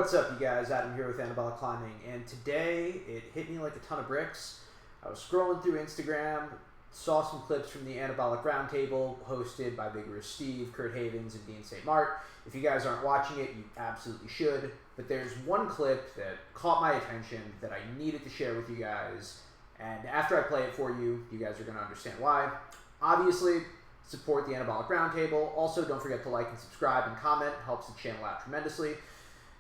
What's up, you guys? Adam here with Anabolic Climbing, and today it hit me like a ton of bricks. I was scrolling through Instagram, saw some clips from the Anabolic Roundtable hosted by Vigorous Steve, Kurt Havens, and Dean St. Mart. If you guys aren't watching it, you absolutely should. But there's one clip that caught my attention that I needed to share with you guys, and after I play it for you, you guys are going to understand why. Obviously, support the Anabolic Roundtable. Also, don't forget to like and subscribe and comment. It helps the channel out tremendously.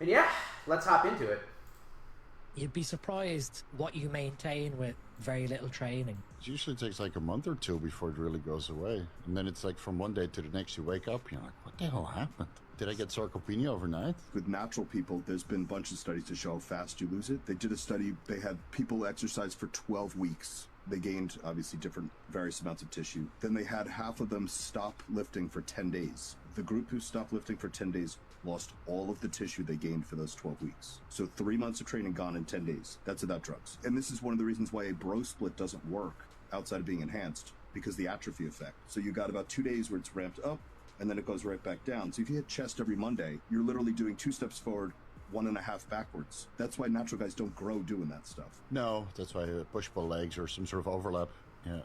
And yeah, let's hop into it. You'd be surprised what you maintain with very little training. It usually takes like a month or two before it really goes away. And then it's like from one day to the next you wake up, you're like, what the hell happened? Did I get sarcopenia overnight? With natural people, there's been a bunch of studies to show how fast you lose it. They did a study, they had people exercise for 12 weeks. They gained, obviously, various amounts of tissue. Then they had half of them stop lifting for 10 days. The group who stopped lifting for 10 days lost all of the tissue they gained for those 12 weeks. So 3 months of training gone in 10 days. That's without drugs. And this is one of the reasons why a bro split doesn't work outside of being enhanced, because the atrophy effect. So you got about 2 days where it's ramped up, and then it goes right back down. So if you hit chest every Monday, you're literally doing 2 steps forward, 1.5 backwards. That's why natural guys don't grow doing that stuff. No, that's why push-pull legs or some sort of overlap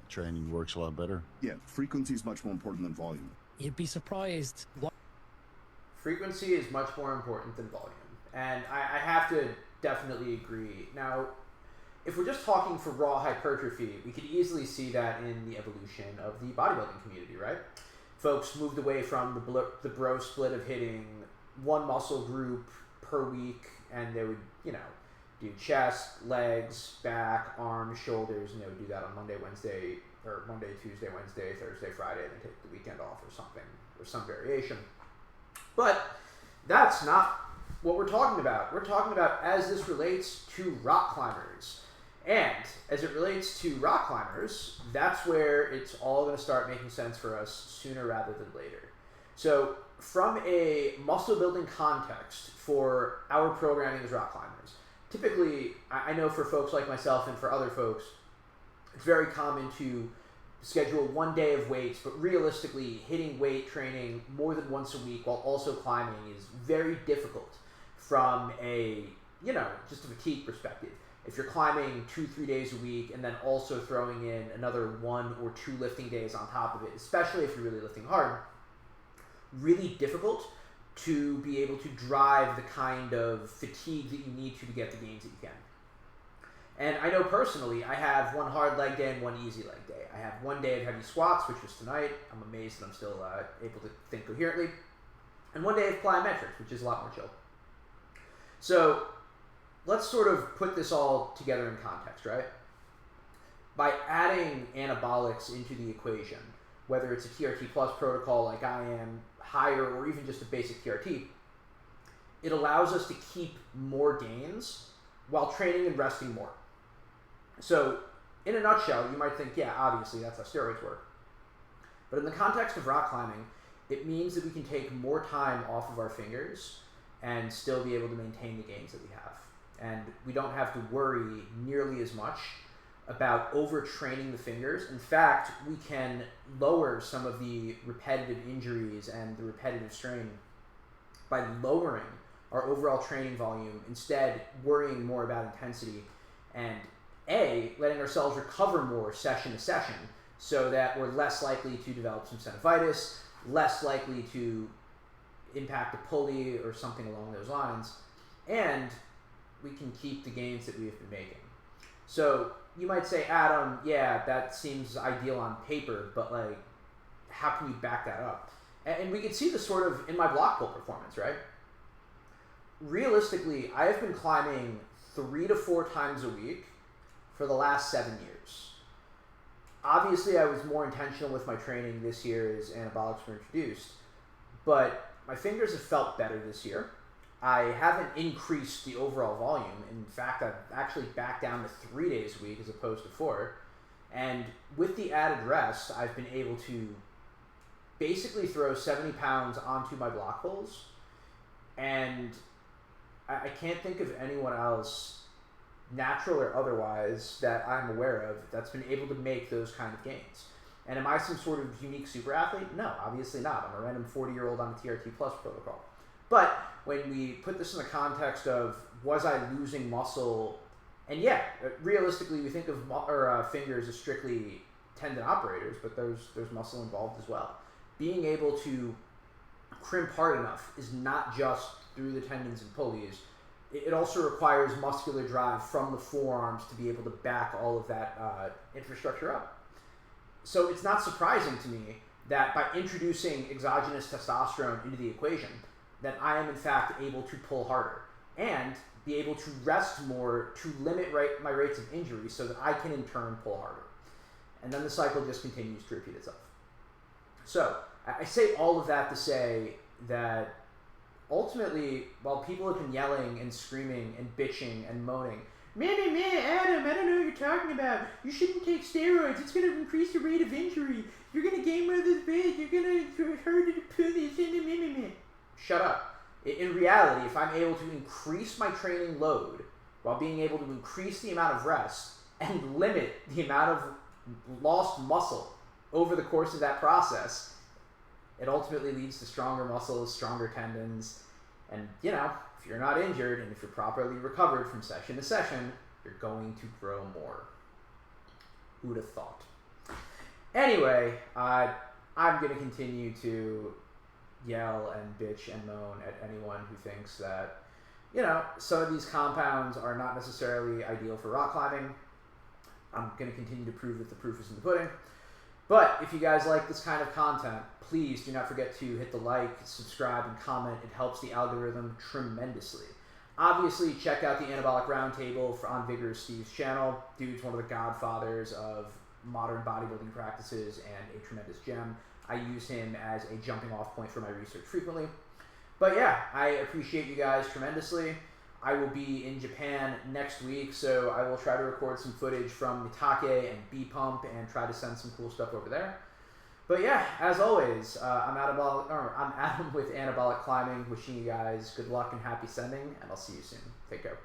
training works a lot better. Yeah, frequency is much more important than volume. You'd be surprised what... Frequency is much more important than volume. And I have to definitely agree. Now, if we're just talking for raw hypertrophy, we could easily see that in the evolution of the bodybuilding community, right? Folks moved away from the bro split of hitting one muscle group per week, and they would, do chest, legs, back, arms, shoulders, and they would do that on Monday, Wednesday, or Monday, Tuesday, Wednesday, Thursday, Friday, and then take the weekend off or something, or some variation. But that's not what we're talking about. We're talking about as this relates to rock climbers. And as it relates to rock climbers, that's where it's all going to start making sense for us sooner rather than later. So from a muscle building context for our programming as rock climbers, typically, I know for folks like myself and for other folks, it's very common to schedule 1 day of weights, but realistically, hitting weight training more than once a week while also climbing is very difficult from a, just a fatigue perspective. If you're climbing 2-3 days a week and then also throwing in another 1 or 2 lifting days on top of it, especially if you're really lifting hard, really difficult to be able to drive the kind of fatigue that you need to get the gains that you can. And I know personally, I have 1 hard leg day and 1 easy leg day. I have 1 day of heavy squats, which was tonight. I'm amazed that I'm still able to think coherently. And 1 day of plyometrics, which is a lot more chill. So let's sort of put this all together in context, right? By adding anabolics into the equation, whether it's a TRT plus protocol like I am, higher, or even just a basic TRT, it allows us to keep more gains while training and resting more. So in a nutshell, you might think, yeah, obviously that's how steroids work. But in the context of rock climbing, it means that we can take more time off of our fingers and still be able to maintain the gains that we have. And we don't have to worry nearly as much about overtraining the fingers. In fact, we can lower some of the repetitive injuries and the repetitive strain by lowering our overall training volume, instead worrying more about intensity and letting ourselves recover more session to session so that we're less likely to develop some synovitis, less likely to impact a pulley or something along those lines, and we can keep the gains that we've been making. So you might say, Adam, yeah, that seems ideal on paper, but how can you back that up? And we can see this sort of in my block pull performance, right? Realistically, I have been climbing 3 to 4 times a week for the last 7 years. Obviously, I was more intentional with my training this year as anabolics were introduced, but my fingers have felt better this year. I haven't increased the overall volume. In fact, I've actually backed down to 3 days a week as opposed to 4. And with the added rest, I've been able to basically throw 70 pounds onto my block pulls. And I can't think of anyone else, natural or otherwise, that I'm aware of that's been able to make those kind of gains. And am I some sort of unique super athlete? No, obviously not. I'm a random 40-year-old on the TRT plus protocol. But when we put this in the context of, was I losing muscle? And yeah, realistically, we think of fingers as strictly tendon operators, but there's muscle involved as well. Being able to crimp hard enough is not just through the tendons and pulleys. It also requires muscular drive from the forearms to be able to back all of that infrastructure up. So it's not surprising to me that by introducing exogenous testosterone into the equation, that I am in fact able to pull harder and be able to rest more to limit my rates of injury so that I can in turn pull harder. And then the cycle just continues to repeat itself. So I say all of that to say that ultimately, while people have been yelling and screaming and bitching and moaning, man, Adam, I don't know what you're talking about. You shouldn't take steroids. It's going to increase the rate of injury. You're going to gain more of this weight. You're going to hurt the pulley. Shut up. In reality, if I'm able to increase my training load while being able to increase the amount of rest and limit the amount of lost muscle over the course of that process, it ultimately leads to stronger muscles, stronger tendons, and, you know, if you're not injured and if you're properly recovered from session to session, you're going to grow more. Who would have thought? Anyway, I'm going to continue to yell and bitch and moan at anyone who thinks that, you know, some of these compounds are not necessarily ideal for rock climbing. I'm going to continue to prove that the proof is in the pudding. But if you guys like this kind of content, please do not forget to hit the like, subscribe, and comment. It helps the algorithm tremendously. Obviously, check out the Anabolic Roundtable on Vigorous Steve's channel. Dude's one of the godfathers of modern bodybuilding practices and a tremendous gem. I use him as a jumping off point for my research frequently. But yeah, I appreciate you guys tremendously. I will be in Japan next week, so I will try to record some footage from Mitake and B-Pump and try to send some cool stuff over there. But yeah, as always, I'm Adam with Anabolic Climbing, wishing you guys good luck and happy sending, and I'll see you soon. Take care.